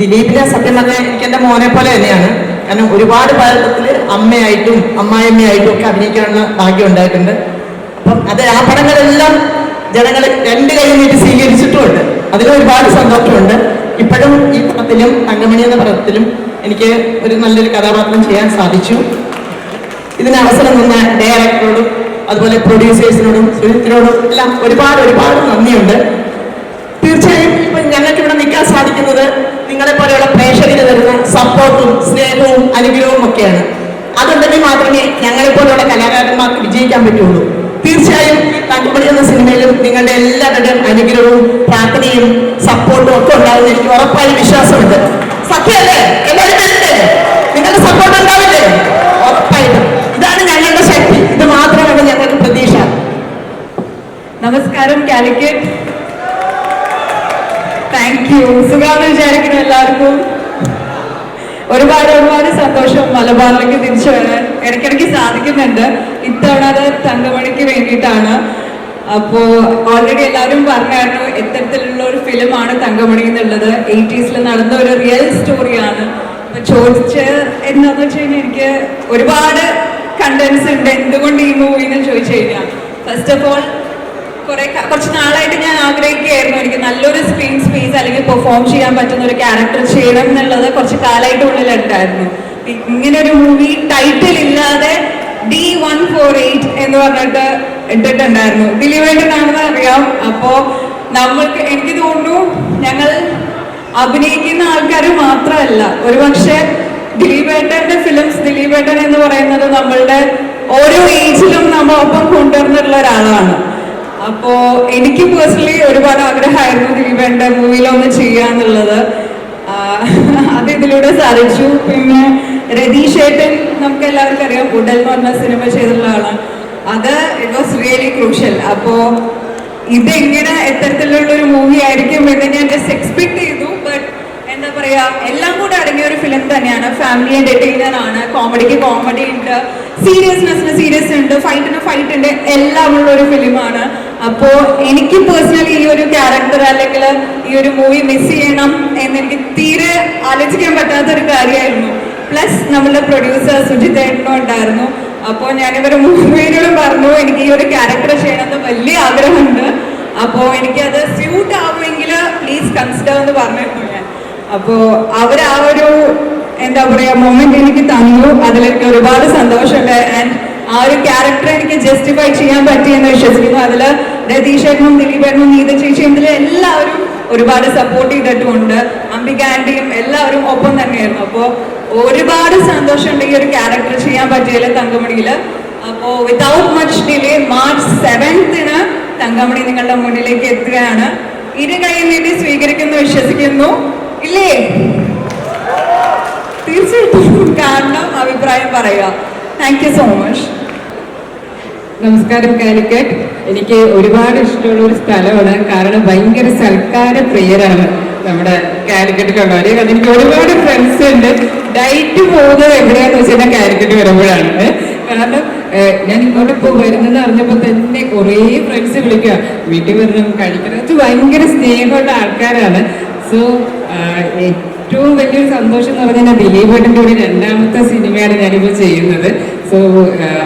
ദിലീപിനെ സത്യം പറഞ്ഞാൽ എനിക്ക് എൻ്റെ മോനെ പോലെ തന്നെയാണ്. കാരണം ഒരുപാട് പടത്തിൽ അമ്മയായിട്ടും അമ്മായിയമ്മയായിട്ടും ഒക്കെ അഭിനയിക്കാനുള്ള ഭാഗ്യം ഉണ്ടായിട്ടുണ്ട്. അപ്പം അത് ആ പടങ്ങളെല്ലാം ജനങ്ങൾ രണ്ട് കൈ നീട്ടി സ്വീകരിച്ചിട്ടുമുണ്ട്. അതിൽ ഒരുപാട് സന്തോഷമുണ്ട്. ഇപ്പോഴും ഈ പടത്തിലും തങ്കമണി എന്ന പടത്തിലും എനിക്ക് ഒരു നല്ലൊരു കഥാപാത്രം ചെയ്യാൻ സാധിച്ചു. ഇതിന് അവസരം തന്ന ഡയറക്ടറോടും അതുപോലെ പ്രൊഡ്യൂസേഴ്സിനോടും സുഹൃത്തിനോടും എല്ലാം ഒരുപാട് ഒരുപാട് നന്ദിയുണ്ട്. തീർച്ചയായും ഇപ്പം ഞങ്ങൾക്ക് ഇവിടെ നിൽക്കാൻ സാധിക്കുന്നത് നിങ്ങളെ പോലെയുള്ള പ്രേക്ഷകർ തരുന്ന സപ്പോർട്ടും സ്നേഹവും അനുഗ്രഹവും ഒക്കെയാണ്. അതുണ്ടെങ്കിൽ മാത്രമേ ഞങ്ങളെ പോലെയുള്ള കലാകാരന്മാർക്ക് വിജയിക്കാൻ പറ്റുള്ളൂ. തീർച്ചയായും തങ്കമണി എന്ന സിനിമയിലും നിങ്ങളുടെ എല്ലാവരുടെയും അനുഗ്രഹവും പ്രാർത്ഥനയും സപ്പോർട്ടും ഒക്കെ ഉണ്ടാവുമെന്ന് എനിക്ക് ഉറപ്പായി വിശ്വാസമുണ്ട്. സത്യമല്ലേ? എല്ലാവരും വരട്ടെ, നിങ്ങളുടെ സപ്പോർട്ട് ഉണ്ടാവില്ലേ? ഉറപ്പായിട്ടും. ഇതാണ് ഞങ്ങളുടെ ശക്തി. ഇത് മാത്രമാണ് ഞങ്ങൾക്ക് പ്രതീക്ഷ. നമസ്കാരം കാലിക്കറ്റ്. Thank you. സുഖാന്ന് വിചാരിക്കുന്നു എല്ലാവർക്കും. ഒരുപാട് ഒരുപാട് സന്തോഷം മലബാറിലേക്ക് തിരിച്ചു വരാൻ ഇടയ്ക്കിടയ്ക്ക് സാധിക്കുന്നുണ്ട്. ഇത്തവണ അത് തങ്കമണിക്ക് വേണ്ടിയിട്ടാണ്. അപ്പോൾ ഓൾറെഡി എല്ലാവരും പറഞ്ഞായിരുന്നു എത്തരത്തിലുള്ള ഒരു ഫിലിമാണ് തങ്കമണി എന്നുള്ളത്. 80s നടന്ന ഒരു റിയൽ സ്റ്റോറിയാണ്. അപ്പൊ ചോദിച്ച് എന്താന്ന് വെച്ച് കഴിഞ്ഞാൽ എനിക്ക് ഒരുപാട് കണ്ടന്റ്സ് ഉണ്ട് എന്തുകൊണ്ട് ഈ മൂവി എന്ന് ചോദിച്ചു കഴിഞ്ഞാൽ, ഫസ്റ്റ് ഓഫ് ഓൾ കുറച്ച് നാളായിട്ട് ഞാൻ ആഗ്രഹിക്കുകയായിരുന്നു എനിക്ക് നല്ലൊരു സ്ക്രീൻ സ്പേസ് അല്ലെങ്കിൽ പെർഫോം ചെയ്യാൻ പറ്റുന്ന ഒരു ക്യാരക്ടർ ചെയ്യണം എന്നുള്ളത് കുറച്ച് കാലമായിട്ട് ഉള്ളിലുണ്ടായിരുന്നു. ഇങ്ങനെ ഒരു മൂവി ടൈറ്റിൽ ഇല്ലാതെ D148 എന്ന് പറഞ്ഞിട്ട് ഇട്ടിട്ടുണ്ടായിരുന്നു. ദിലീപേട്ടനാണെന്ന് അറിയാം. അപ്പോ നമ്മൾക്ക് എനിക്ക് തോന്നുന്നു ഞങ്ങൾ അഭിനയിക്കുന്ന ആൾക്കാർ മാത്രമല്ല, ഒരുപക്ഷെ ദിലീപേട്ടന്റെ ഫിലിംസ്, ദിലീപേട്ടൻ എന്ന് പറയുന്നത് നമ്മളുടെ ഓരോ ഏജിലും നമ്മൾ ഒപ്പം കൊണ്ടുവരുന്നുള്ള ഒരാളാണ്. അപ്പോ എനിക്ക് പേഴ്സണലി ഒരുപാട് ആഗ്രഹമായിരുന്നു ദിലീപേട്ടന്റെ മൂവിയിലൊന്ന് ചെയ്യാന്നുള്ളത്. അത് ഇതിലൂടെ സാധിച്ചു. പിന്നെ രതീഷ് ഏട്ടൻ നമുക്ക് എല്ലാവർക്കും അറിയാം, ഉടൽ എന്ന് പറഞ്ഞ സിനിമ ചെയ്തിട്ടുള്ള ആളാണ്. അത് ഇറ്റ് വാസ് റിയലി ക്രൂഷ്യൽ. അപ്പോ ഇതെങ്ങനെ എത്തരത്തിലുള്ള ഒരു മൂവി ആയിരിക്കും എന്ന് ഞാൻ ജസ്റ്റ് എക്സ്പെക്ട് ചെയ്തു. ബട്ട് എന്താ പറയാ, എല്ലാം കൂടെ അടങ്ങിയ ഒരു ഫിലിം തന്നെയാണ്. ഫാമിലി എന്റർടൈനർ ആണ്. കോമഡിക്ക് കോമഡി ഉണ്ട്, സീരിയസ്നെസ്സിന് സീരിയസ് ഉണ്ട്, ഫൈറ്റിന് ഫൈറ്റ് ഉണ്ട്, എല്ലാം ഉള്ള ഒരു ഫിലിമാണ്. അപ്പോ എനിക്ക് പേഴ്സണലി ഈ ഒരു ക്യാരക്ടർ അല്ലെങ്കിൽ ഈ ഒരു മൂവി മിസ് ചെയ്യണം എന്ന് എനിക്ക് തീരെ ആലോചിക്കാൻ പറ്റാത്തൊരു കാര്യമായിരുന്നു. പ്ലസ് നമ്മളുടെ പ്രൊഡ്യൂസർ സുജിത് ഏട്ടനും ഉണ്ടായിരുന്നു. അപ്പോൾ ഞാനിവരെ മൂവിയിലൂടെ പറഞ്ഞു എനിക്ക് ഈ ഒരു ക്യാരക്ടർ ചെയ്യണമെന്ന് വലിയ ആഗ്രഹമുണ്ട്. അപ്പോൾ എനിക്കത് സ്യൂട്ട് ആവുമെങ്കിൽ പ്ലീസ് കൺസിഡർ എന്ന് പറഞ്ഞിരുന്നു ഞാൻ. അപ്പോൾ അവർ ആ ഒരു എന്താ പറയാ മൊമെന്റ് എനിക്ക് തന്നു. അതിലെനിക്ക് ഒരുപാട് സന്തോഷമുണ്ട്. ആൻഡ് ആ ഒരു ക്യാരക്ടർ എനിക്ക് ജസ്റ്റിഫൈ ചെയ്യാൻ പറ്റിയെന്ന് വിശ്വസിക്കുന്നു. അതിൽ രതീഷേട്ടനും ദിലീപേട്ടനും നീത ചേച്ചിയും ഇതിൽ എല്ലാവരും ഒരുപാട് സപ്പോർട്ട് ചെയ്തിട്ടുമുണ്ട്. അംബിക ആന്റിയും എല്ലാവരും ഒപ്പം തന്നെയായിരുന്നു. അപ്പോൾ ഒരുപാട് സന്തോഷമുണ്ട് ഈ ഒരു ക്യാരക്ടർ ചെയ്യാൻ പറ്റിയതിൽ തങ്കമണിയിൽ. അപ്പോൾ without much delay March 7th Thankamani നിങ്ങളുടെ മുന്നിലേക്ക് എത്തുകയാണ്. ഇരു കൈ നീട്ടി സ്വീകരിക്കുന്നു വിശ്വസിക്കുന്നു ഇല്ലേ? തീർച്ചയായിട്ടും കാണണം, അഭിപ്രായം പറയുക. Thank you so much. നമസ്കാരം കാലിക്കറ്റ്. എനിക്ക് ഒരുപാട് ഇഷ്ടമുള്ള ഒരു സ്ഥലമാണ്. കാരണം ഭയങ്കര സൽക്കാര പ്രിയരാണ് നമ്മുടെ കാലിക്കറ്റിലുള്ളവര്. കാരണം എനിക്ക് ഒരുപാട് ഫ്രണ്ട്സ് ഉണ്ട്. ഡയറ്റ് പോകുന്നത് എവിടെയാന്ന് വെച്ചാൽ കാലിക്കറ്റ് വരുമ്പോഴാണ്. കാരണം ഞാൻ ഇങ്ങോട്ടിപ്പോൾ വരുന്നെന്ന് അറിഞ്ഞപ്പോൾ തന്നെ കുറേ ഫ്രണ്ട്സ് വിളിക്കുക, വീട്ടിൽ വരണം കഴിക്കണം. അത് ഭയങ്കര സ്നേഹമുള്ള ആൾക്കാരാണ്. സോ ഏറ്റവും വലിയൊരു സന്തോഷം എന്ന് പറഞ്ഞാൽ ദിലീപേട്ടൻ്റെ കൂടി 2ാമത്തെ സിനിമയാണ് ഞാനിപ്പോൾ ചെയ്യുന്നത്. സോ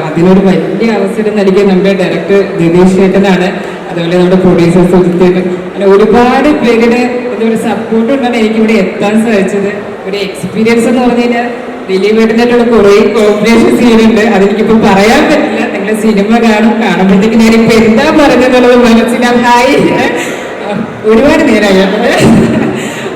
അതിനൊരു വലിയ അവസരം നൽകിയ നമ്മുടെ ഡയറക്ടർ രതീഷ് ചേട്ടനാണ്. അതുപോലെ നമ്മുടെ പ്രൊഡ്യൂസർ സുജിത് ഏട്ടൻ, അങ്ങനെ ഒരുപാട് പേരുടെ ഒരു സപ്പോർട്ട് കൊണ്ടാണ് എനിക്കിവിടെ എത്താൻ സാധിച്ചത്. ഒരു എക്സ്പീരിയൻസ് എന്ന് പറഞ്ഞു കഴിഞ്ഞാൽ ദിലീപേട്ടനായിട്ടുള്ള കുറേ കോമ്പിനേഷൻ സീനുണ്ട്. അതെനിക്കിപ്പോൾ പറയാൻ പറ്റില്ല. നിങ്ങളുടെ സിനിമ കാണുമ്പോഴത്തേക്ക് ഞാനിപ്പോൾ എന്താ പറഞ്ഞെന്നുള്ളത് മനസ്സിലായി. ഒരുപാട് നേരമായിട്ട്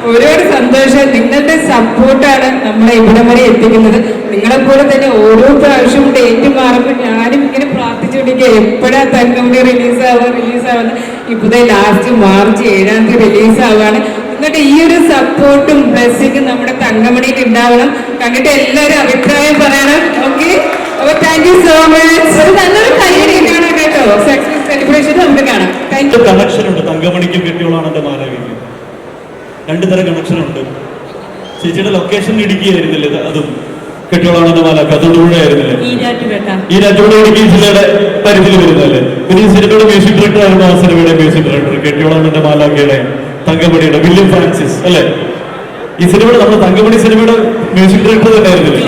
ഒരുപാട് സന്തോഷം. നിങ്ങളുടെ സപ്പോർട്ടാണ് നമ്മളെ ഇവിടം വരെ എത്തിക്കുന്നത്. നിങ്ങളെപ്പോലെ തന്നെ ഓരോ പ്രാവശ്യവും ഡേറ്റ് മാറുമ്പോൾ ഞാനും ഇങ്ങനെ പ്രാർത്ഥിച്ചുകൊണ്ടിരിക്കുക എപ്പോഴാ തങ്കമണി റിലീസാവുന്നത്. ഇപ്പോഴത്തെ ലാസ്റ്റ് March 7th റിലീസാവാണ്. എന്നിട്ട് ഈ ഒരു സപ്പോർട്ടും ബ്ലെസ്സിങ്ങും നമ്മുടെ തങ്കമണിക്ക് ഉണ്ടാവണം. കണ്ടിട്ട് എല്ലാവരും അഭിപ്രായം പറയണം. ഓക്കെ, അപ്പൊ താങ്ക് യു സോ മച്ച്. ഒരു നല്ലൊരു കൈയ്യടി കാണാം കേട്ടോ. സക്സസ് സെലിബ്രേഷൻ നമുക്ക് കാണാം. Thank you. കണക്ഷൻ ഉണ്ട് തങ്കമണിക്കും കെട്ടിയോളാണ് എൻ്റെ മാലവിക്ക്. 2 തരം കണക്ഷൻ ഉണ്ട്. ചേച്ചിയുടെ ലൊക്കേഷൻ ഇടുക്കിയായിരുന്നില്ലേ? അതും കെട്ടിയോളാണ് എൻ്റെ മാലാക്ക. അതുകൊണ്ടുകൂടെയായിരുന്നില്ലേ? ഈ രാജ്യത്തോടെ ഇടുക്കി ജില്ലയുടെ പരിധിയിൽ വരുന്നല്ലേ? പിന്നെ ഈ സിനിമയുടെ മ്യൂസിക് ഡയറക്ടർ ആയിരുന്നു. ആ സിനിമയുടെ മ്യൂസിക് ഡയറക്ടർ കെട്ടിയോളാണ് എൻ്റെ മാലാക്കയുടെ തങ്കമണിയുടെ വില്യം ഫ്രാൻസിസ് അല്ലേ? ഈ സിനിമയുടെ നമ്മുടെ തങ്കമണി സിനിമയുടെ മ്യൂസിക് ഡയറക്ടർ തന്നെയായിരുന്നില്ലേ?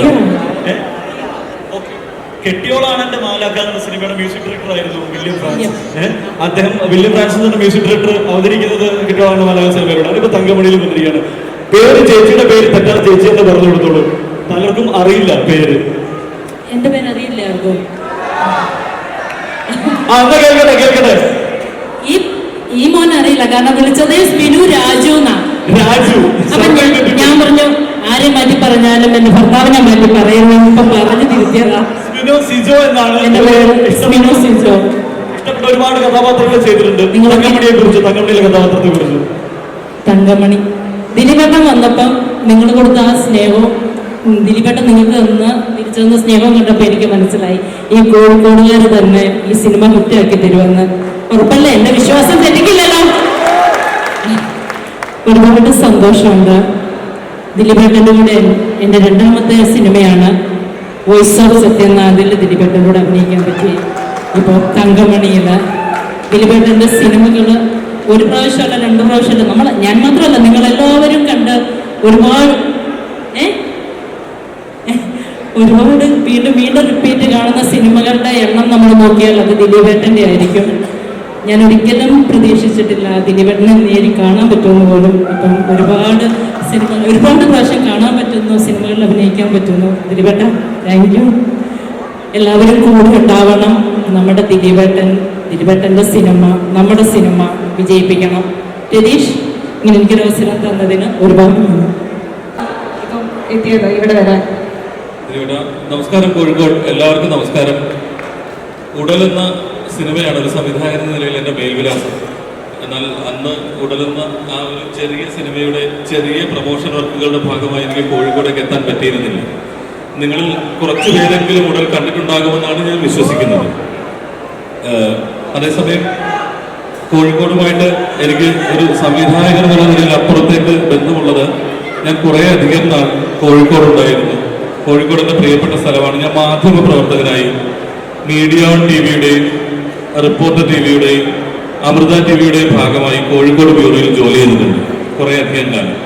കെട്ടിയോളാണ് എന്റെ മാലാഖ എന്ന സിനിമയുടെ മ്യൂസിക് ഡയറക്ടർ ആയിരുന്നു വില്യം ഫ്രാൻസിസ്. അദ്ദേഹം വില്യം ഫ്രാൻസിസ് എന്ന മ്യൂസിക് ഡയറക്ടർ അവതരിക്കുന്നത് കെട്ടിയോളാണ് മാലാഖ സിനിമയിലൂടെ. അതിപ്പോ തങ്കമണിയിൽ വന്നിരിക്കുകയാണ്. പേര് ചേച്ചിയുടെ പേര് തെറ്റാതെ ചേച്ചി എന്ന് പറഞ്ഞു കൊടുത്തോളൂ. പലർക്കും അറിയില്ല പേര്. എന്റെ പേര് അറിയില്ല ആർക്കും. എന്നാ കേൾക്കട്ടെ. ഈ മോൻ അറിയില്ല, കാരണം വിളിച്ചത് സ്പിനു രാജു എന്നാ. രാജു. അപ്പൊ ഞാൻ പറഞ്ഞു ആരെ മാറ്റി പറഞ്ഞാലും എന്റെ ഭർത്താവിനെ മാറ്റി പറയുന്നു. ഇപ്പൊ പറഞ്ഞു തിരുത്തിയതാ. സ്പിനു സിജോ എന്നാണ് എന്റെ പേര്. സ്പിനു സിജോ. ഇഷ്ടപ്പെട്ട ഒരുപാട് കഥാപാത്രങ്ങൾ ചെയ്തിട്ടുണ്ട്. തങ്കമണിയെ കുറിച്ച്, തങ്കമണിയിലെ കഥാപാത്രത്തെ കുറിച്ച്. തങ്കമണി ദിലീപേട്ടൻ വന്നപ്പം നിങ്ങൾ കൊടുത്ത ആ സ്നേഹവും ദിലീപേട്ടൻ നിങ്ങൾക്ക് തന്ന തിരിച്ചു തന്ന സ്നേഹവും കണ്ടപ്പോൾ എനിക്ക് മനസ്സിലായി ഈ കോഴിക്കോടുകാർ തന്നെ ഈ സിനിമ ഹിറ്റാക്കി തരുമെന്ന്. ഉറപ്പല്ലേ? എന്റെ വിശ്വാസം തെറ്റിക്കില്ലല്ലോ. ഒരുപാട് സന്തോഷമുണ്ട്. ദിലീപേട്ടൻ്റെ കൂടെ എൻ്റെ രണ്ടാമത്തെ സിനിമയാണ് വോയിസ് ഓഫ് സത്യനാഥിൽ ദിലീപേട്ടൻ്റെ കൂടെ അഭിനയിക്കാൻ പറ്റി. ഇപ്പോൾ തങ്കമണിയിൽ ദിലീപേട്ടൻ്റെ സിനിമകൾ ഒരു പ്രാവശ്യമല്ല, 2 പ്രാവശ്യമല്ല, ഞാൻ മാത്രമല്ല, നിങ്ങളെല്ലാവരും കണ്ട് ഒരുപാട് വീണ്ടും റിപ്പീറ്റ് കാണുന്ന സിനിമകളുടെ എണ്ണം നമ്മൾ നോക്കിയാൽ അത് ദിലീപേട്ടൻ്റെ ആയിരിക്കും. ഞാൻ ഒരിക്കലും പ്രതീക്ഷിച്ചിട്ടില്ല ദിലീപേട്ടനെ നേരി കാണാൻ പറ്റുമെന്ന് പോലും. ഇപ്പം ഒരുപാട് പ്രാവശ്യം കാണാൻ പറ്റുന്നു, സിനിമകളിൽ അഭിനയിക്കാൻ പറ്റുന്നു. ദിലീപേട്ട താങ്ക് യു. എല്ലാവരും കൂടെ ഉണ്ടാവണം. നമ്മുടെ ദിലീപേട്ടൻ്റെ സിനിമ, നമ്മുടെ സിനിമ വിജയിപ്പിക്കണം. രതീഷ്, ഇങ്ങനെ എനിക്കൊരു അവസരം തന്നതിന് ഒരുപാട് നന്ദി. ഇപ്പം എത്തിയത് ഇവിടെ വരാൻ. നമസ്കാരം കോഴിക്കോട്, എല്ലാവർക്കും നമസ്കാരം. ഉടലെന്ന സിനിമയാണ് ഒരു സംവിധായകൻ എന്ന നിലയിൽ എൻ്റെ മേൽവിലാസം. എന്നാൽ അന്ന് ഉടലെന്ന ആ ഒരു ചെറിയ സിനിമയുടെ ചെറിയ പ്രൊമോഷൻ വർക്കുകളുടെ ഭാഗമായി എനിക്ക് കോഴിക്കോടേക്ക് എത്താൻ പറ്റിയിരുന്നില്ല. നിങ്ങളിൽ കുറച്ചു പേരെങ്കിലും ഉടൽ കണ്ടിട്ടുണ്ടാകുമെന്നാണ് ഞാൻ വിശ്വസിക്കുന്നത്. അതേസമയം കോഴിക്കോടുമായിട്ട് എനിക്ക് ഒരു സംവിധായകൻ എന്നുള്ള നിലയിൽ അപ്പുറത്തേക്ക് ബന്ധമുള്ളത്, ഞാൻ കുറേ അധികം നാൾ കോഴിക്കോടുണ്ടായിരുന്നു. കോഴിക്കോട് എൻ്റെ പ്രിയപ്പെട്ട സ്ഥലമാണ്. ഞാൻ മാധ്യമ പ്രവർത്തകനായി മീഡിയ ഓൺ ടിവിയുടെയും റിപ്പോർട്ടർ ടിവിയുടെയും അമൃത ടിവിയുടെയും ഭാഗമായി കോഴിക്കോട് ബ്യൂറോയിൽ ജോലി ചെയ്തിട്ടുണ്ട് കുറേ അധികം കാലം.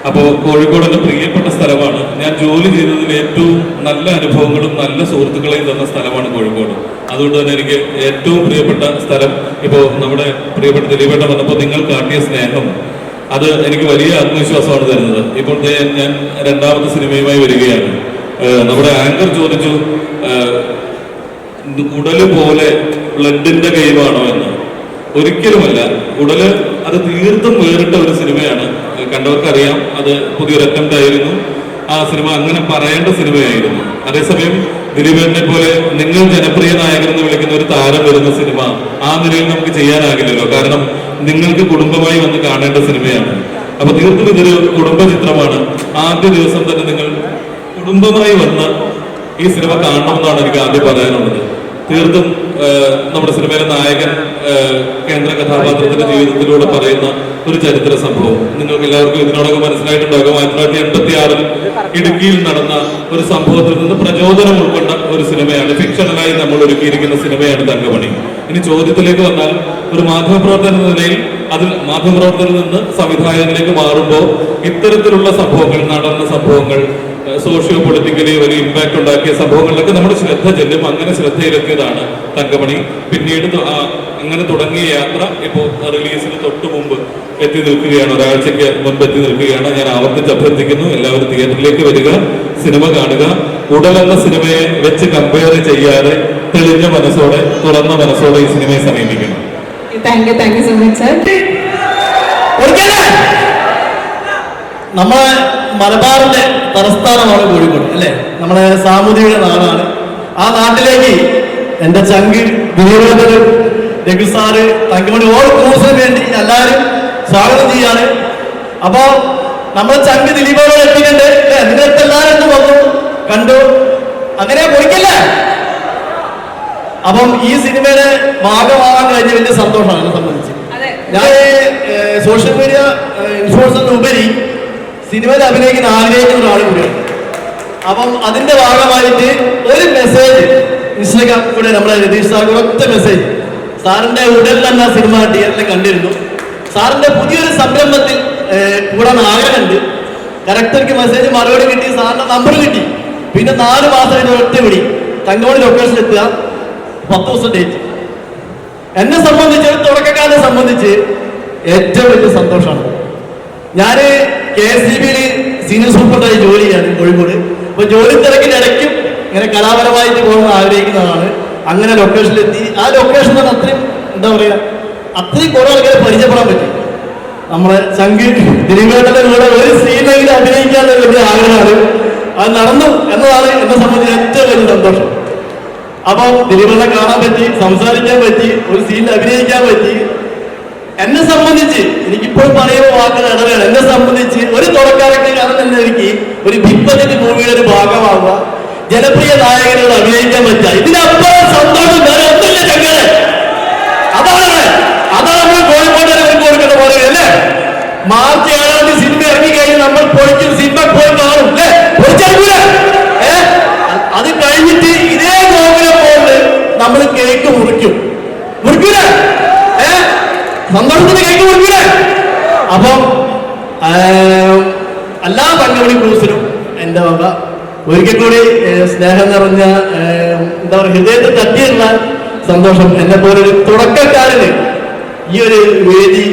അപ്പോൾ കോഴിക്കോട് എൻ്റെ പ്രിയപ്പെട്ട സ്ഥലമാണ്. ഞാൻ ജോലി ചെയ്തതിൽ ഏറ്റവും നല്ല അനുഭവങ്ങളും നല്ല സുഹൃത്തുക്കളെയും തന്ന സ്ഥലമാണ് കോഴിക്കോട്. അതുകൊണ്ട് തന്നെ എനിക്ക് ഏറ്റവും പ്രിയപ്പെട്ട സ്ഥലം, ഇപ്പോൾ നമ്മുടെ പ്രിയപ്പെട്ട ദിലീപേട്ട വന്നപ്പോൾ നിങ്ങൾ കാട്ടിയ സ്നേഹം, അത് എനിക്ക് വലിയ ആത്മവിശ്വാസമാണ് തരുന്നത്. ഇപ്പോൾ ഞാൻ രണ്ടാമത്തെ സിനിമയുമായി വരികയാണ്. നമ്മുടെ ആങ്കർ ചോദിച്ചു ഉടല് പോലെ ബ്ലഡിന്റെ ഗെയിമാണോ എന്ന്. ഒരിക്കലുമല്ല. ഉടല് അത് തീർത്തും വേറിട്ട ഒരു സിനിമയാണ്. കണ്ടവർക്കറിയാം, അത് പുതിയൊരു അറ്റംപ്റ്റ് ആയിരുന്നു. ആ സിനിമ അങ്ങനെ പറയേണ്ട സിനിമയായിരുന്നു. അതേസമയം ദിലീപേട്ടനെ പോലെ നിങ്ങൾ ജനപ്രിയ നായകൻ എന്ന് വിളിക്കുന്ന ഒരു താരം വരുന്ന സിനിമ ആ നിലയിൽ നമുക്ക് ചെയ്യാനാകില്ലല്ലോ. കാരണം നിങ്ങൾക്ക് കുടുംബമായി വന്ന് കാണേണ്ട സിനിമയാണ്. അപ്പൊ തീർത്തും ഇതൊരു കുടുംബ ചിത്രമാണ്. ആദ്യ ദിവസം തന്നെ നിങ്ങൾ കുടുംബമായി വന്ന് ഈ സിനിമ കാണണമെന്നാണ് എനിക്ക് ആദ്യം പറയാനുള്ളത്. തീർത്തും നമ്മുടെ സിനിമയിലെ നായകൻ കേന്ദ്ര കഥാപാത്രത്തിന്റെ ജീവിതത്തിലൂടെ പറയുന്ന ഒരു ചരിത്ര സംഭവം നിങ്ങൾക്ക് എല്ലാവർക്കും ഇതിനോടൊക്കെ മനസ്സിലായിട്ടുണ്ടാകും. 1986 ഇടുക്കിയിൽ നടന്ന ഒരു സംഭവത്തിൽ നിന്ന് പ്രചോദനം ഉൾക്കൊണ്ട ഒരു സിനിമയാണ്. ഫിക്ഷണലായി നമ്മൾ ഒരുക്കിയിരിക്കുന്ന സിനിമയാണ് തങ്കമണി. ഇനി ചോദ്യത്തിലേക്ക് വന്നാൽ, ഒരു മാധ്യമപ്രവർത്തകൻ എന്ന നിലയിൽ മാധ്യമപ്രവർത്തകരിൽ നിന്ന് സംവിധായകനിലേക്ക് മാറുമ്പോൾ ഇത്തരത്തിലുള്ള സംഭവങ്ങൾ, നടന്ന സംഭവങ്ങൾ, സോഷ്യോ പൊളിറ്റിക്കലി വലിയ ഇമ്പാക്ട് ഉണ്ടാക്കിയ സംഭവങ്ങളിലൊക്കെ നമ്മുടെ ശ്രദ്ധ ചെല്ലും. അങ്ങനെ ശ്രദ്ധയിലെത്തിയതാണ് തങ്കമണി. പിന്നീട് അങ്ങനെ തുടങ്ങിയ യാത്ര ഇപ്പോൾ റിലീസിന് തൊട്ട് മുമ്പ് എത്തി നിൽക്കുകയാണ്, ഒരാഴ്ചയ്ക്ക് മുൻപ് എത്തി നിൽക്കുകയാണ്. ഞാൻ ആവർത്തിച്ച് അഭ്യർത്ഥിക്കുന്നു, എല്ലാവരും തിയേറ്ററിലേക്ക് വരിക, സിനിമ കാണുക. ഉടലെന്ന സിനിമയെ വെച്ച് കമ്പയർ ചെയ്യാതെ തെളിഞ്ഞ മനസ്സോടെ, തുറന്ന മനസ്സോടെ ഈ സിനിമയെ സമീപിക്കണം. Thank you so much sir. നമ്മളെ മലബാറിന്റെ തലസ്ഥാനമാണ് കോഴിക്കോട് അല്ലെ. നമ്മളെ സാമൂതിരിയുടെ നാടാണ്. ആ നാട്ടിലേക്ക് എന്റെ ചങ്ക് ദിലീപേട്ടനും രഘു സാറ്, തങ്കമണി, ഓൾ ക്രൂസിന് വേണ്ടി എല്ലാവരും സ്വാഗതം ചെയ്യാണ്. അപ്പോ നമ്മളെ ചങ്ക് ദിലീപേട്ടൻ എത്തിയിട്ടുണ്ട് അല്ലെ. നിങ്ങൾക്ക് എല്ലാവരും വന്നു കണ്ടു, അങ്ങനെ പൊളിക്കല്ലേ. അപ്പം ഈ സിനിമയുടെ ഭാഗമാകാൻ കഴിഞ്ഞ വലിയ സന്തോഷമാണ് എന്നെ സംബന്ധിച്ച്. ഞാൻ സോഷ്യൽ മീഡിയ ഇൻഫ്ലുവൻസറിനുപരി സിനിമയിൽ അഭിനയിക്കുന്ന ആഗ്രഹിക്കുന്ന ഒരാൾ കൂടിയാണ്. അപ്പം അതിന്റെ ഭാഗമായിട്ട് ഒരു മെസ്സേജ് ഇൻസ്റ്റാഗ്രാം കൂടെ നമ്മുടെ രതീഷ് സാർ ഒറ്റ മെസ്സേജ്, സാറിന്റെ ഉടൽ എന്ന സിനിമ തിയേറ്ററിൽ കണ്ടിരുന്നു. സാറിന്റെ പുതിയൊരു സംരംഭത്തിൽ കൂടാൻ ആഗ്രഹമുണ്ട്. കറക്റ്റർക്ക് മെസ്സേജ് മറുപടി കിട്ടി, സാറിന്റെ നമ്പർ കിട്ടി. പിന്നെ 4 മാസം കഴിഞ്ഞ് ഒറ്റ വിളി, തങ്കമണി ലൊക്കേഷനിൽ എത്തുക, 10 ദിവസം ഡേറ്റ്. എന്നെ സംബന്ധിച്ച്, ഒരു തുടക്കക്കാരനെ സംബന്ധിച്ച് ഏറ്റവും വലിയ സന്തോഷമാണ്. ഞാൻ KSEB-യിൽ സീനിയർ സൂപ്രണ്ടായി ജോലി ചെയ്യാണ് കോഴിക്കോട്. അപ്പൊ ജോലി തിരക്കിന്റെ ഇടയ്ക്കും ഇങ്ങനെ കലാപരമായിട്ട് പോകാൻ ആഗ്രഹിക്കുന്നതാണ്. അങ്ങനെ ലൊക്കേഷനിലെത്തി. ആ ലൊക്കേഷൻ തന്നെ അത്രയും എന്താ പറയുക, അത്രയും കുറെ ആൾക്കാരെ പരിചയപ്പെടാൻ പറ്റി. നമ്മളെ ചങ്കി ദിലീപേട്ടന്റെ കൂടെ ഒരു സീനെങ്കിലും അഭിനയിക്കാനുള്ള വലിയ ആഗ്രഹമാണ്. അത് നടന്നു എന്നതാണ് എന്നെ സംബന്ധിച്ച് ഏറ്റവും വലിയ സന്തോഷം. അപ്പം ദിലീപേട്ടനെ കാണാൻ പറ്റി, സംസാരിക്കാൻ പറ്റി, ഒരു സീനിൽ അഭിനയിക്കാൻ പറ്റി. എന്നെ സംബന്ധിച്ച് എനിക്കിപ്പോൾ പറയുന്ന വാക്കുകൾ ഇടവേള. എന്നെ സംബന്ധിച്ച് ഒരു തുടക്കാരൊക്കെ കാരണം തന്നെ എനിക്ക് ഒരു ബിഗ് ബജറ്റ് മൂവിയുടെ ഒരു ഭാഗമാവുക, ജനപ്രിയ നായകനോട് അഭിനയിക്കാൻ പറ്റുക, ഇതിനപ്പുറം സന്തോഷം വേറെ ഒന്നുമില്ല ചങ്ങളെ. അതാണ് നമ്മൾ കോഴിക്കോട് കൊടുക്കേണ്ട പോലെ അല്ലേ. മാർച്ച് 7-ാം തീയതി സിനിമ ഇറങ്ങിക്കഴിഞ്ഞ് നമ്മൾ പൊളിക്കും, സിനിമ പോയി കാണും അല്ലേ, പൊളിച്ചെടുക്കൂല. അത് കഴിഞ്ഞിട്ട് ഇതേ ഗോകുലം പോലെ നമ്മൾ കേക്ക് മുറിക്കൂല, സന്തോഷത്തിന് കേക്ക് മുറിക്കൂല. അപ്പം എല്ലാ തങ്കമണി ക്രൂസിനും എൻ്റെ വക ഒരിക്കൽ കൂടി സ്നേഹം നിറഞ്ഞ എന്താ പറയുക, ഹൃദയത്തിൽ തട്ടിയുള്ള സന്തോഷം. എന്നെ പോലൊരു തുടക്കക്കാരന് ഈ ഒരു വേദി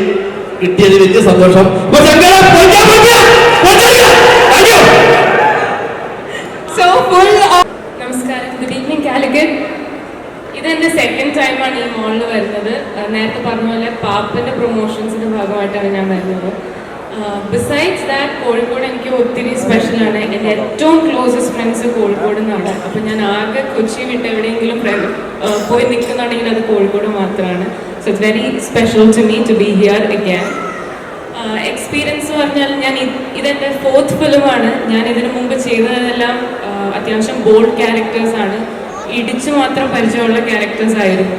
കിട്ടിയതിൽ വലിയ സന്തോഷം. നമസ്കാരം, ഗുഡ് ഈവനിങ് കാലിക്കറ്റ്. ഇതെന്റെ സെക്കൻഡ് ടൈമാണ് ഈ മോളിൽ വരുന്നത്. നേരത്തെ പറഞ്ഞ പോലെ പാപ്പന്റെ പ്രൊമോഷൻസിന്റെ ഭാഗമായിട്ടാണ് ഞാൻ വരുന്നത്. ബിസൈഡ്സ് ദാറ്റ് കോഴിക്കോട് എനിക്ക് ഒത്തിരി സ്പെഷ്യലാണ്. എൻ്റെ ഏറ്റവും ക്ലോസസ്റ്റ് ഫ്രണ്ട്സ് കോഴിക്കോട് നിന്നാണ്. അപ്പം ഞാൻ ആകെ കൊച്ചി വിട്ട് എവിടെയെങ്കിലും പോയി നിൽക്കുന്നുണ്ടെങ്കിൽ അത് കോഴിക്കോട് മാത്രമാണ്. So it's very special to me to be here again. Experience പറഞ്ഞാൽ ഇതെൻ്റെ 4th ഫിലിമാണ്. ഞാൻ ഇതിനു മുമ്പ് ചെയ്തതെല്ലാം അത്യാവശ്യം ബോൾഡ് ക്യാരക്ടേഴ്സാണ്. ഇടിച്ചു മാത്രം പരിചയമുള്ള ക്യാരക്ടേഴ്സ് ആയിരുന്നു.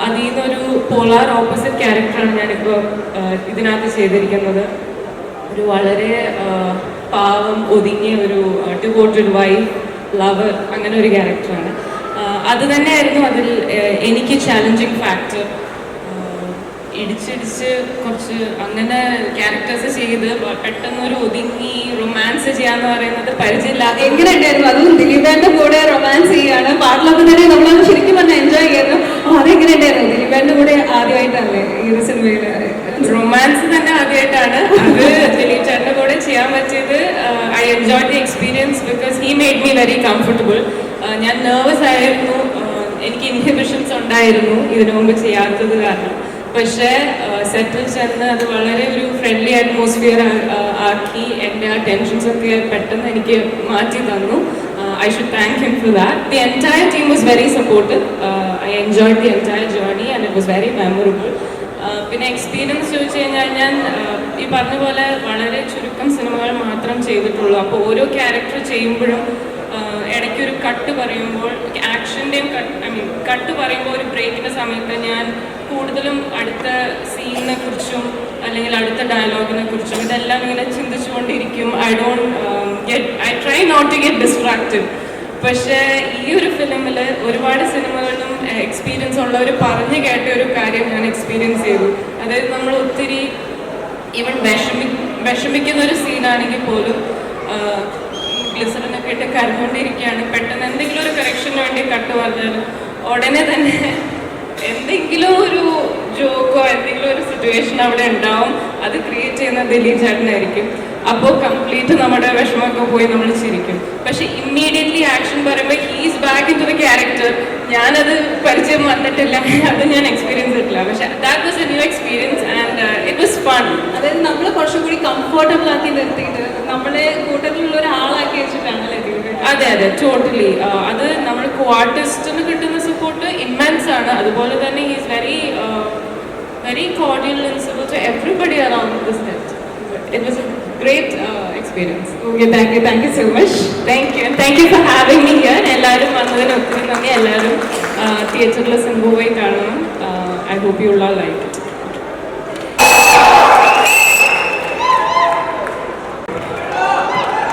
അതിൽ നിന്നൊരു പോളാർ ഓപ്പോസിറ്റ് ക്യാരക്ടറാണ് ഞാനിപ്പോൾ ഇതിനകത്ത് ചെയ്തിരിക്കുന്നത്. ഒരു വളരെ പാവം ഒതുങ്ങിയ ഒരു ഡിവോട്ടഡ് വൈഫ്, ലവർ, അങ്ങനെ ഒരു ക്യാരക്ടറാണ്. അത് തന്നെയായിരുന്നു അതിൽ എനിക്ക് ചാലഞ്ചിങ് ഫാക്ടർ. ഇടിച്ചിടിച്ച് കുറച്ച് അങ്ങനെ ക്യാരക്ടേഴ്സ് ചെയ്ത് പെട്ടെന്നൊരു ഒതുങ്ങി റൊമാൻസ് ചെയ്യാന്ന് പറയുന്നത് പരിചയമില്ലാതെ. എങ്ങനെ ഉണ്ടായിരുന്നു? അതും ദിലീപേന്റെ കൂടെ റൊമാൻസ് ചെയ്യാണ്. പാട്ടിലൊക്കെ തന്നെ നമ്മളത് ശരിക്കും പറഞ്ഞാൽ എൻജോയ് ചെയ്യുന്നു. അതെങ്ങനെ ഉണ്ടായിരുന്നു? ദിലീപേന്റെ കൂടെ ആദ്യമായിട്ടല്ലേ ഈ ഒരു സിനിമയിൽ റൊമാൻസ് തന്നെ ആദ്യമായിട്ടാണ്. അത് ദിലീപ് ചേട്ടൻ്റെ കൂടെ ചെയ്യാൻ പറ്റിയത്. I enjoy the experience because he made me very comfortable. ഞാൻ നെർവസ് ആയിരുന്നു, എനിക്ക് ഇൻഹിബിഷൻസ് ഉണ്ടായിരുന്നു ഇതിനു മുമ്പ് ചെയ്യാത്തത് കാരണം. പക്ഷേ സെറ്റിൽ ചെന്ന് അത് വളരെ ഒരു ഫ്രണ്ട്ലി അറ്റ്മോസ്ഫിയർ ആക്കി എൻ്റെ ആ ടെൻഷൻസൊക്കെ പെട്ടെന്ന് എനിക്ക് മാറ്റി തന്നു. I should thank him for that. The entire team was very supportive. I enjoy the entire journey and it was very memorable. പിന്നെ എക്സ്പീരിയൻസ് ചോദിച്ചു കഴിഞ്ഞാൽ ഞാൻ ഈ പറഞ്ഞ പോലെ വളരെ ചുരുക്കം സിനിമകൾ മാത്രം ചെയ്തിട്ടുള്ളൂ. അപ്പോൾ ഓരോ ക്യാരക്ടർ ചെയ്യുമ്പോഴും ഇടയ്ക്കൊരു കട്ട് പറയുമ്പോൾ ആക്ഷൻ്റെയും കട്ട് പറയുമ്പോൾ ഒരു ബ്രേക്കിൻ്റെ സമയത്ത് ഞാൻ കൂടുതലും അടുത്ത സീനിനെ കുറിച്ചും അല്ലെങ്കിൽ അടുത്ത ഡയലോഗിനെ കുറിച്ചും ഇതെല്ലാം ഇങ്ങനെ ചിന്തിച്ചുകൊണ്ടിരിക്കും. I try not to get distracted. പക്ഷേ ഈ ഒരു ഫിലിമിൽ ഒരുപാട് സിനിമകളിലും എക്സ്പീരിയൻസ് ഉള്ളവർ പറഞ്ഞു കേട്ട ഒരു കാര്യം ഞാൻ എക്സ്പീരിയൻസ് ചെയ്തു. അതായത് നമ്മൾ ഒത്തിരി ഈവൻ വിഷമിക്കുന്ന ഒരു സീനാണെങ്കിൽ പോലും ഗ്ലിസറിനൊക്കെ ഇട്ട് കരഞ്ഞുകൊണ്ടിരിക്കുകയാണ്. പെട്ടെന്ന് എന്തെങ്കിലും ഒരു കറക്ഷന് വേണ്ടി കട്ട് പറഞ്ഞാൽ ഉടനെ തന്നെ എന്തെങ്കിലും ഒരു ജോക്കോ എന്തെങ്കിലും ഒരു സിറ്റുവേഷൻ അവിടെ ഉണ്ടാവും. അത് ക്രിയേറ്റ് ചെയ്യുന്ന ദിലീപ് ചേട്ടനായിരിക്കും. അപ്പോൾ കംപ്ലീറ്റ് നമ്മുടെ വിഷമമൊക്കെ പോയി നമ്മൾ ചിരിക്കും. പക്ഷെ ഇമ്മീഡിയറ്റ്ലി ആക്ഷൻ പറയുമ്പോൾ he's back in to the character. ഞാനത് പരിചയം വന്നിട്ടില്ല, അത് ഞാൻ എക്സ്പീരിയൻസ് ചെയ്തിട്ടില്ല. പക്ഷെ that was a new experience and it was fun. അതായത് നമ്മൾ കുറച്ചും കൂടി കംഫർട്ടബിൾ ആക്കി നിർത്തിയിട്ട് നമ്മളെ കൂട്ടത്തിലുള്ള ഒരാളാക്കി വെച്ചിട്ടാണല്ലേ? അതെ അതെ, ടോട്ടലി. അത് നമ്മൾ കോ ആർട്ടിസ്റ്റിന് കിട്ടുന്ന സപ്പോർട്ട് ഇമ്മൻസ് ആണ്. അതുപോലെ തന്നെ he's very cordial and civil to everybody around the set. It was a great experience. Okay, thank you so much. Thank you for having me here. എല്ലാവരും വന്നതിന് ഒത്തിരി നന്ദി. എല്ലാവരും തിയേറ്ററിൽ സിനിമ പോയി കാണണം. I hope you all like it.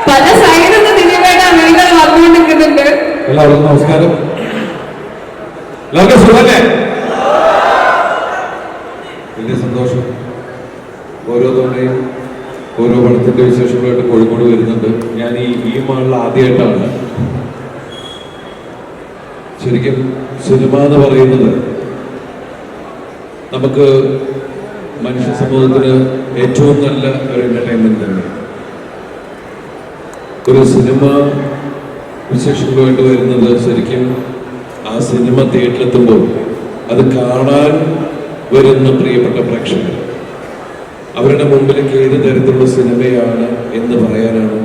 പല സൈഡിൽ നിന്ന് ദിലീപേട്ട അമേരിക്കയിൽ വന്നുകൊണ്ടിരിക്കുന്നുണ്ട്. എല്ലാവർക്കും നമസ്കാരം. എല്ലാവർക്കും സുഖല്ലേ? വലിയ സന്തോഷം. ഓരോ തവണയും ഓരോ പടത്തിൽ ഓണത്തിന്റെ വിശേഷങ്ങളായിട്ട് കോഴിക്കോട് വരുന്നുണ്ട്. ഞാൻ ഈ മാളിൽ ആദ്യമായിട്ടാണ്. ശരിക്കും സിനിമ എന്ന് പറയുന്നത് നമുക്ക് മനുഷ്യ സമൂഹത്തിന് ഏറ്റവും നല്ല ഒരു എന്റർടൈൻമെന്റ് തന്നെ. ഒരു സിനിമ വിശേഷങ്ങളുമായിട്ട് വരുന്നത് ശരിക്കും ആ സിനിമ തിയേറ്ററിലെത്തുമ്പോൾ അത് കാണാൻ വരുന്ന പ്രിയപ്പെട്ട പ്രേക്ഷകർ അവരുടെ മുമ്പിലേക്ക് ഏത് തരത്തിലുള്ള സിനിമയാണ് എന്ന് പറയാനാണ്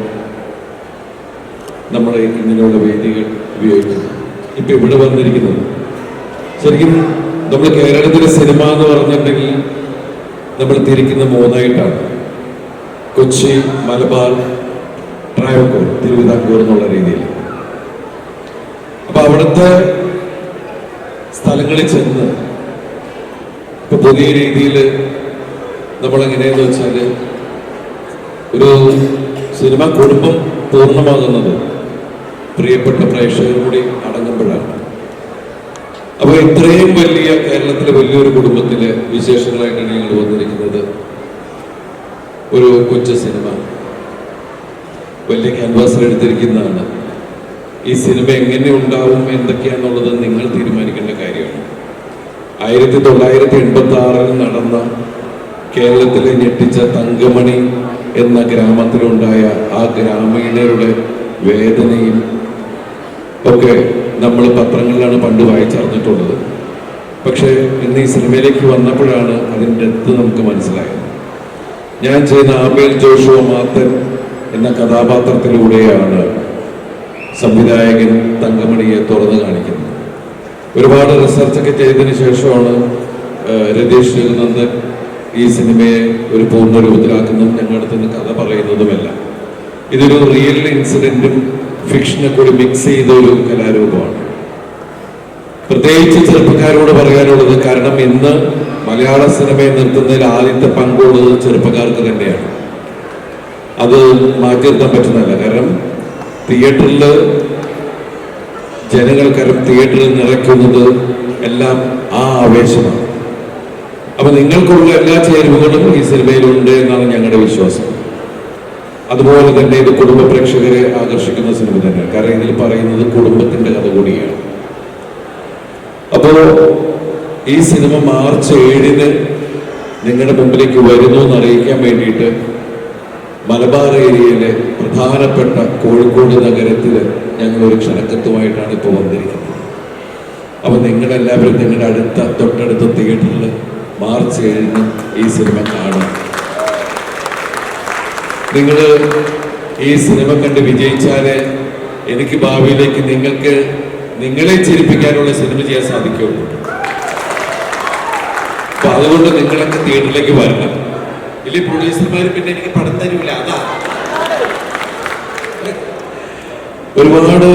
നമ്മൾ ഇങ്ങനെയുള്ള വേദികൾ ഉപയോഗിക്കുന്നത്. ഇപ്പൊ ഇവിടെ വന്നിരിക്കുന്നത് ശരിക്കും നമ്മൾ കേരളത്തിലെ സിനിമ എന്ന് പറഞ്ഞിട്ടുണ്ടെങ്കിൽ നമ്മൾ തിരിക്കുന്ന മൂന്നായിട്ടാണ്: കൊച്ചി, മലബാർ, ട്രാവൻകൂർ, തിരുവിതാംകൂർ എന്നുള്ള രീതിയിൽ. അപ്പൊ അവിടുത്തെ സ്ഥലങ്ങളിൽ ചെന്ന് ഇപ്പൊ പുതിയ രീതിയിൽ നമ്മളെങ്ങനെയെന്ന് വെച്ചാൽ ഒരു സിനിമ കുടുംബം പൂർണ്ണമാകുന്നത് പ്രിയപ്പെട്ട പ്രേക്ഷകർ കൂടി അടങ്ങുമ്പോഴാണ്. അപ്പൊ ഇത്രയും വലിയ കേരളത്തിലെ വലിയൊരു കുടുംബത്തിലെ വിശേഷങ്ങളായിട്ടാണ് ഞങ്ങൾ വന്നിരിക്കുന്നത്. ഒരു കൊച്ചു സിനിമ വലിയ ക്യാൻവാസിൽ എടുത്തിരിക്കുന്നതാണ്. ഈ സിനിമ എങ്ങനെ ഉണ്ടാവും എന്തൊക്കെയാണെന്നുള്ളത് നിങ്ങൾ തീരുമാനിക്കേണ്ട കാര്യമാണ്. 1986 നടന്ന കേരളത്തിലെ ഞെട്ടിച്ച തങ്കമണി എന്ന ഗ്രാമത്തിലുണ്ടായ ആ ഗ്രാമീണരുടെ വേദനയും ഒക്കെ നമ്മൾ പത്രങ്ങളിലാണ് പണ്ട് വായിച്ചറിഞ്ഞിട്ടുള്ളത്. പക്ഷേ ഇന്ന് ഈ സിനിമയിലേക്ക് വന്നപ്പോഴാണ് അതിൻ്റെ ഡെപ്ത് നമുക്ക് മനസ്സിലായത്. ഞാൻ ചെയ്യുന്ന ആബേൽ ജോഷുവ മാത്തൻ എന്ന കഥാപാത്രത്തിലൂടെയാണ് സംവിധായകൻ തങ്കമണിയെ തുറന്നു കാണിക്കുന്നത്. ഒരുപാട് റിസർച്ചൊക്കെ ചെയ്തതിന് ശേഷമാണ് രതീഷ് രഘുനന്ദൻ ഈ സിനിമയെ ഒരു പൂർണ്ണ രൂപത്തിലാക്കുന്നതും ഞങ്ങളുടെ അടുത്ത് നിന്ന് കഥ പറയുന്നതുമല്ല. ഇതൊരു റിയൽ ഇൻസിഡന്റും ഫിക്ഷനെ കൂടി മിക്സ് ചെയ്ത ഒരു കലാരൂപമാണ്. പ്രത്യേകിച്ച് ചെറുപ്പക്കാരോട് പറയാനുള്ളത്, കാരണം ഇന്ന് മലയാള സിനിമയെ നിർത്തുന്നതിൽ ആദ്യത്തെ പങ്കുള്ളത് ചെറുപ്പക്കാർക്ക് തന്നെയാണ്. അത് മാറ്റി നിർത്താൻ പറ്റുന്നതല്ല. കാരണം തിയേറ്ററിൽ ജനങ്ങൾക്കാരും തിയേറ്ററിൽ നിറയ്ക്കുന്നത് എല്ലാം ആ ആവേശമാണ്. അപ്പൊ നിങ്ങൾക്കുള്ള എല്ലാ ചേരുവകളും ഈ സിനിമയിലുണ്ട് എന്നാണ് ഞങ്ങളുടെ വിശ്വാസം. അതുപോലെ തന്നെ ഇത് കുടുംബ പ്രേക്ഷകരെ ആകർഷിക്കുന്ന സിനിമ തന്നെയാണ്. കാരണം ഇതിൽ പറയുന്നത് കുടുംബത്തിന്റെ കഥ കൂടിയാണ്. അപ്പോ ഈ സിനിമ മാർച്ച് 7 നിങ്ങളുടെ മുമ്പിലേക്ക് വരുന്നു എന്നറിയിക്കാൻ വേണ്ടിയിട്ട് മലബാർ ഏരിയയിലെ പ്രധാനപ്പെട്ട കോഴിക്കോട് നഗരത്തിൽ ഞങ്ങൾ ഒരു ക്ഷണക്കത്തുമായിട്ടാണ് ഇപ്പോൾ വന്നിരിക്കുന്നത്. അപ്പൊ നിങ്ങളെല്ലാവരും നിങ്ങളുടെ തൊട്ടടുത്ത തിയേറ്ററിൽ മാർച്ച് 7 ഈ സിനിമ കാണും. നിങ്ങൾ ഈ സിനിമ കണ്ട് വിജയിച്ചാലേ എനിക്ക് ഭാവിയിലേക്ക് നിങ്ങളെ ചിരിപ്പിക്കാനുള്ള സിനിമ ചെയ്യാൻ സാധിക്കുള്ളൂ. അപ്പൊ അതുകൊണ്ട് നിങ്ങളൊക്കെ തിയേറ്ററിലേക്ക് വരണം. ഇല്ല പ്രൊഡ്യൂസർമാർ പിന്നെ എനിക്ക് പണം തരൂല. അതാ ഒരുപാട്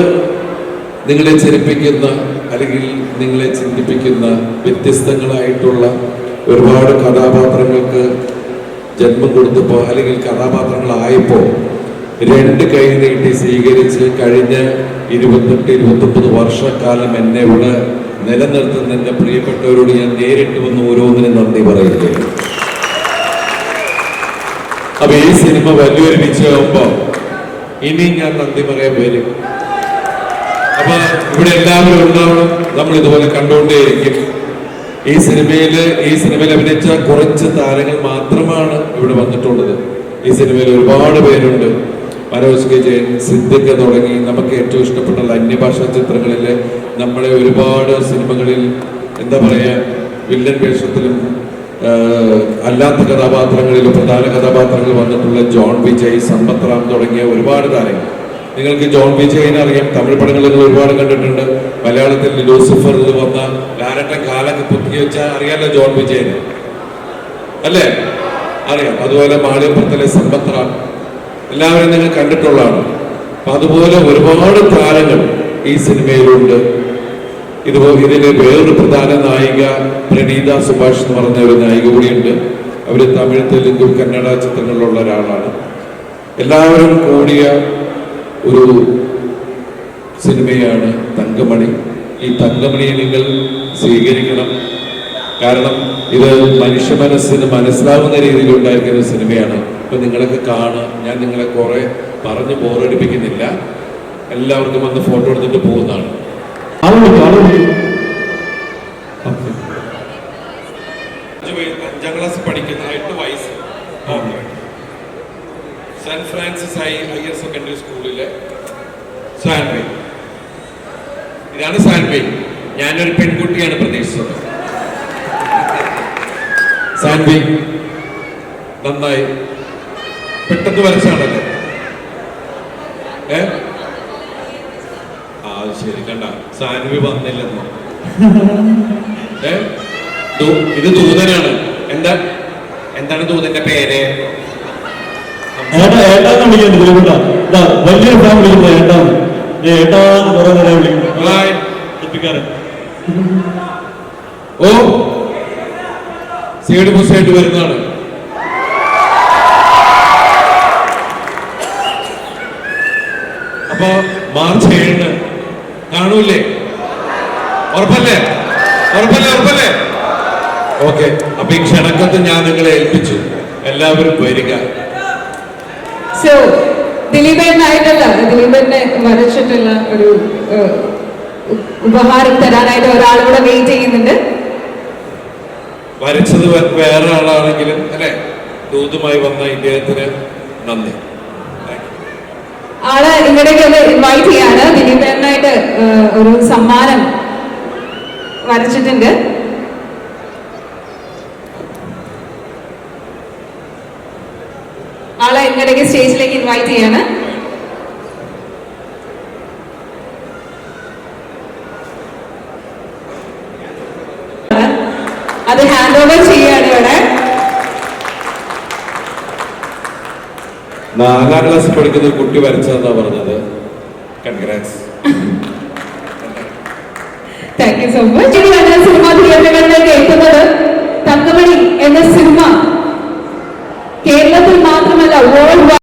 നിങ്ങളെ ചിരിപ്പിക്കുന്ന അല്ലെങ്കിൽ നിങ്ങളെ ചിന്തിപ്പിക്കുന്ന വ്യത്യസ്തങ്ങളായിട്ടുള്ള ഒരുപാട് കഥാപാത്രങ്ങൾക്ക് ജന്മം കൊടുത്തപ്പോൾ അല്ലെങ്കിൽ കഥാപാത്രങ്ങളായപ്പോൾ 2 കൈ നീട്ടി സ്വീകരിച്ച് കഴിഞ്ഞ 28-29 വർഷക്കാലം എന്നെ ഇവിടെ നിലനിർത്തുന്ന എൻ്റെ പ്രിയപ്പെട്ടവരോട് ഞാൻ നേരിട്ട് വന്ന് ഓരോന്നിനും നന്ദി പറയുകയാണ്. അപ്പൊ ഈ സിനിമ വലിയൊരു വിജയമാകുമ്പോ ഇനി ഞാൻ നന്ദി പറയാൻ വരും. അപ്പൊ ഇവിടെ എല്ലാവരും ഉണ്ടാവണം. നമ്മൾ ഇതുപോലെ കണ്ടുകൊണ്ടേയിരിക്കും. ഈ സിനിമയിൽ അഭിനയിച്ച കുറച്ച് താരങ്ങൾ മാത്രമാണ് ഇവിടെ വന്നിട്ടുള്ളത്. ഈ സിനിമയിൽ ഒരുപാട് പേരുണ്ട്. മനോജ് കെ ജയൻ, സിദ്ദിഖ് തുടങ്ങി നമുക്ക് ഏറ്റവും ഇഷ്ടപ്പെട്ട അന്യഭാഷാ ചിത്രങ്ങളിലെ നമ്മളെ ഒരുപാട് സിനിമകളിൽ എന്താ പറയാ വില്ലൻ വേഷത്തിലും അല്ലാത്ത കഥാപാത്രങ്ങളിലും പ്രധാന കഥാപാത്രങ്ങൾ വന്നിട്ടുള്ള ജോൺ വിജയ്, സമ്പത്ത് റാം തുടങ്ങിയ ഒരുപാട് താരങ്ങൾ. നിങ്ങൾക്ക് ജോൺ വിജയിനെ അറിയാം. തമിഴ് പടങ്ങൾ നിങ്ങൾ ഒരുപാട് കണ്ടിട്ടുണ്ട്. മലയാളത്തിൽ ലൂസിഫറിൽ വന്ന ലാരട്ടൻ കാലൊക്കെ പൊക്കി വെച്ചാൽ അറിയാലോ ജോൺ വിജയനെ, അല്ലേ? അറിയാം. അതുപോലെ മാളികപ്പുറത്തിലെ സമ്പത്ത് റാം എല്ലാവരും നിങ്ങൾ കണ്ടിട്ടുള്ളതാണ്. അപ്പൊ അതുപോലെ ഒരുപാട് താരങ്ങൾ ഈ സിനിമയിലുണ്ട്. ഇതിലെ വേറൊരു പ്രധാന നായിക പ്രണീത സുഭാഷ് എന്ന് പറഞ്ഞ ഒരു നായിക കൂടിയുണ്ട്. അവര് തമിഴ്, തെലുങ്ക്, കന്നഡ ചിത്രങ്ങളിലുള്ള ഒരാളാണ്. എല്ലാവരും കൂടിയ ഒരു സിനിമയാണ് തങ്കമണി. ഈ തങ്കമണിയെ നിങ്ങൾ സ്വീകരിക്കണം. കാരണം ഇത് മനുഷ്യ മനസ്സിന് മനസ്സിലാവുന്ന രീതിയിൽ ഉണ്ടായിരിക്കുന്ന സിനിമയാണ്. ഇപ്പൊ നിങ്ങളൊക്കെ കാണാം. ഞാൻ നിങ്ങളെ കുറെ പറഞ്ഞ് ബോറടിപ്പിക്കുന്നില്ല. എല്ലാവർക്കും വന്ന് ഫോട്ടോ എടുത്തിട്ട് പോകുന്നതാണ്. അഞ്ചാം ക്ലാസ് പഠിക്കുന്ന 8 വയസ്സ് സെന്റ് ഫ്രാൻസിസ് ഹയർ സെക്കൻഡറി സ്കൂളിലെ സാൻവേ. ഇതാണ് സാൻവേ. ഞാനൊരു പെൺകുട്ടിയാണ് പ്രതീക്ഷിച്ചത്. സാൻവി നന്നായി പെട്ടെന്ന് വരച്ചാണല്ലേ? ആ ശരി, കണ്ട സാൻവി വന്നില്ലെന്നോ? ഇത് ദൂതനാണ്. എന്താണ് ദൂതന്റെ പേര്? ഏട്ടാന്ന് വിളിക്കുന്നത് വലിയൊരു ഫാൻ വിളിക്കുന്നത് ഏട്ടാന്ന്. ഏട്ടാന്ന് കുറെ നേരം വിളിക്കുന്നത്. ഓ സൈഡ് ബുസ്സായിട്ട് വരുന്നതാണ്. അപ്പൊ മാർച്ച് 7 കാണൂല്ലേ? ഉറപ്പല്ലേ? ഉറപ്പല്ലേ? ഉറപ്പല്ലേ? ഓക്കെ. അപ്പൊ ഈ ക്ഷണക്കത്ത് ഞാൻ നിങ്ങളെ ഏൽപ്പിച്ചു. എല്ലാവരും വരിക. സോ ദിലീപേട്ടനായിട്ടല്ല, ദിലീപേട്ടനെ വരച്ചിട്ടുള്ള ഒരു ഉപഹാരം തരാനായിട്ട് ഒരാളുകൂടെ വെയിറ്റ് ചെയ്യുന്നുണ്ട്. വരച്ചത് വേറെ ആളാണെങ്കിലും അല്ലെ, ദൂതുമായി വന്ന ഇദ്ദേഹത്തിന് നന്ദി. ആള് ഇങ്ങടേക്ക് ഒന്ന് ഇൻവൈറ്റ് ചെയ്യാണ്. ദിലീപേട്ടനായിട്ട് ഒരു സമ്മാനം വരച്ചിട്ടുണ്ട്. ആളെ ഇങ്ങടേക്ക് സ്റ്റേജിലേക്ക് ഇൻവൈറ്റ് ചെയ്യാണ്. അത് ഹാൻഡ് ഓവർ ചെയ്യാണ് ഇവിടെ. 4ാം ക്ലാസ്സിൽ പഠിക്കുന്ന ഒരു കുട്ടി വരച്ചതെന്നാ പറഞ്ഞത്. Congrats. Thank you so much. ഇനി സിനിമ തിയേറ്ററുകളിലേക്ക് എത്തുന്നത് തങ്കമണി എന്ന സിനിമ കേരളത്തിൽ മാത്രമല്ല വേൾഡ്